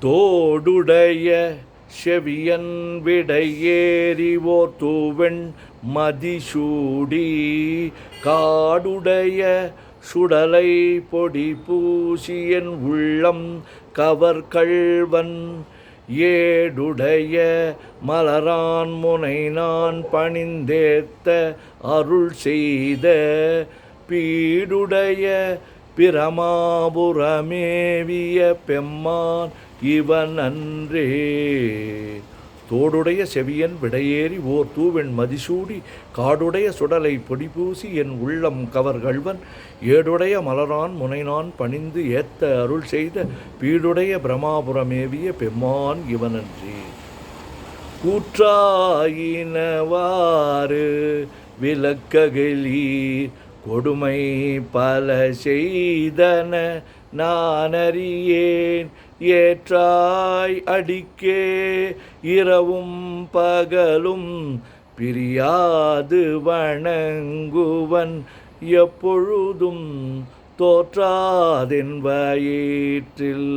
தோடுடைய செவியன் விடையேறிவோர் தூவெண் மதிசூடி காடுடைய சுடலை பொடி பூசியன் உள்ளம் கவர்கள்வன் ஏடுடைய மலரான் முனை நான் பணிந்தேத்த அருள் செய்த பீடுடைய பிரமாபுரமேவிய பெம்மான் இவன் அன்றே. தோடுடைய செவியன் விடையேறி ஓர் தூவெண் மதிசூடி காடுடைய சுடலை பொடிபூசி என் உள்ளம் கவர்கள்வன் ஏடுடைய மலரான் முனைநான் பணிந்து ஏத்த அருள் செய்த பீடுடைய பிரமாபுரமேவிய பெம்மான் இவனன்றே. கூற்றாயினவாறு விளக்ககளீர் கொடுமை பல செய்தன நானறியேன் ஏற்றாய் அடிக்கே இரவும் பகலும் பிரியாது வணங்குவன் எப்பொழுதும் தோற்றாதென் வயிற்றில்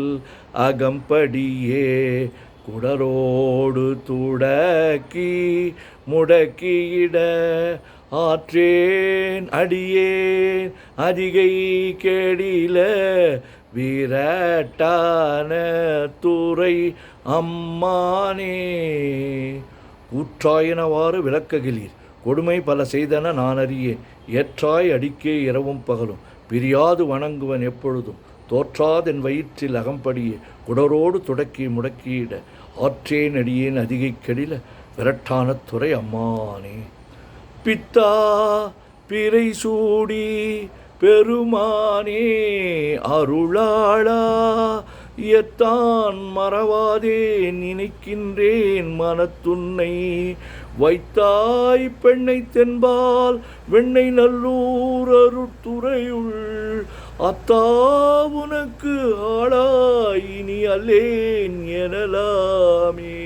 அகம்படியே குடரோடு துடக்கி முடக்கியிட ஆற்றேன் அடியேன் அதிகை கேடில வீரட்டான துறை அம்மானே. கூற்றாயினவாறு விளக்ககிலீர் கொடுமை பல செய்தன நான் அறியேன் ஏற்றாய் அடிக்கே இரவும் பகலும் பிரியாது வணங்குவன் எப்பொழுதும் தோற்றாதென் வயிற்றில் அகம்படியே குடரோடு துடக்கி முடக்கியிட ஆற்றேன் அடியேன் அதிகை கெடில விரட்டான துறை அம்மானே. பித்தா பிறை சூடி பெருமானே அருளாளா எத்தான் மறவாதே நினைக்கின்றேன் மனத்துன்னை வைத்தாய் பெண்ணை தென்பால் வெண்ணை நல்லூர் அருட்துறையுள் அத்தா உனக்கு ஆளாய் இனி அல்லேன் எனலாமே.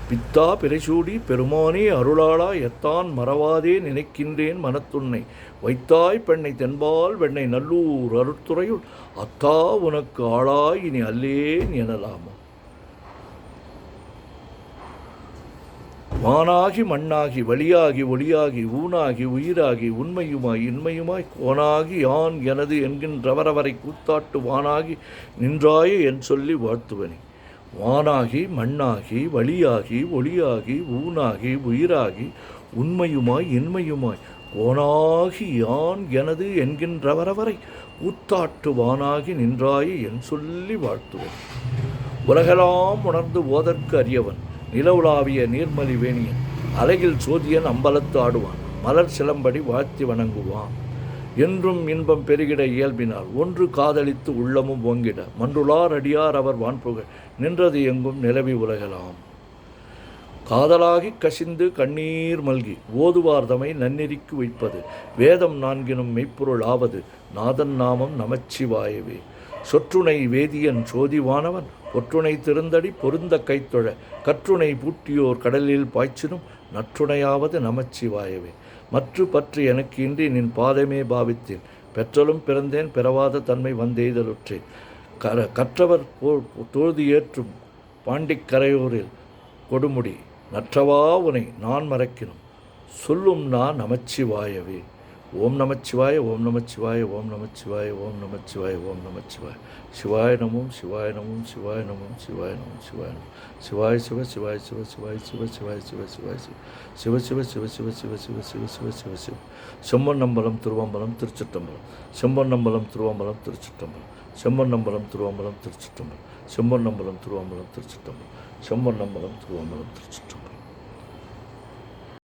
பித்தா பிறைசூடி பெருமானே அருளாளா எத்தான் மறவாதே நினைக்கின்றேன் மனத்துன்னை வைத்தாய் பெண்ணை தென்பால் வெண்ணை நல்லூர் அருட்துறையுள் அத்தா உனக்கு ஆளாய் இனி அல்லேன் எனலாமா. வானாகி மண்ணாகி வழியாகி ஒளியாகி ஊனாகி உயிராகி உண்மையுமாய் இன்மையுமாய் கோனாகி யான் எனது என்கின்றவரவரை கூத்தாட்டு வானாகி நின்றாயே என் சொல்லி வாழ்த்துவனே. வானாகி மண்ணாகி வழியாகி ஒளியாகி ஊனாகி உயிராகி உண்மையுமாய் இன்மையுமாய் கோனாகி யான் எனது என்கின்றவரவரை கூத்தாட்டு வானாகி நின்றாயே என் சொல்லி வாழ்த்துவன். உலகெல்லாம் உணர்ந்து ஓதற்கு அறியவன் நிலவுலாவிய நீர்மலி வேணியன் அலையில் சோதியன் அம்பலத்து ஆடுவான் மலர் சிலம்படி வாழ்த்தி வணங்குவான். என்றும் இன்பம் பெருகிட இயல்பினால் ஒன்று காதலித்து உள்ளமும் ஓங்கிட மன்றுளார் அடியார் அவர் வான்புகழ் நின்றது எங்கும் நிலவி உலகலாம். காதலாகி கசிந்து கண்ணீர் மல்கி ஓதுவார்தமை நன்னெறிக்கு வைப்பது வேதம் நான்கினும் மெய்ப்பொருள் ஆவது நாதன் நாமம் நமச்சிவாயவே. சொற்றுணை வேதியன் சோதிவானவன் ஒற்றுணை திருந்தடி பொருந்த கைத்தொழ கற்றுணை பூட்டியோர் கடலில் பாய்ச்சினும் நற்றுணையாவது நமச்சிவாயவே. மற்று பற்று எனக்கு இன்றி நின் பாதமே பாவித்தேன் பெற்றலும் பிறந்தேன் பிறவாத தன்மை வந்தெய்தலுற்றேன். கற்றவர் தொழுது ஏற்றும் பாண்டிக்கரையோரில் கொடுமுடி நற்றவா உனை நான் மறக்கினும் சொல்லும் நான் நமச்சிவாயவே. ஓம் நமச்சிவாய ஓம் நமச்சிவாய ஓம் நமச்சிவாய ஓம் நமச்சிவாய ஓம் நமச்சிவாய. சிவாய நமோம் சிவாய நமோம் சிவாய நமோம் சிவாய நமோம் சிவாய நமோம் சிவாய சிவ சிவாய சிவ சிவாய சிவ சிவாய சிவ சிவாய சிவ சிவ சிவ சிவ சிவ சிவ சிவ சிவ சிவ சிவ சிவ. செம்பொன்னம்பலம் திருவம்பலம் திருச்சிற்றம்பலம் செம்பொன்னம்பலம் திருவம்பலம் திருச்சிற்றம்பலம் செம்பொன்னம்பலம் திருவம்பலம் திருச்சிற்றம்பலம் செம்பொன்னம்பலம் திருவம்பலம் திருச்சிற்றம்பலம் செம்பொன்னம்பலம் திருவம்பலம் திருச்சிற்றம்பலம்.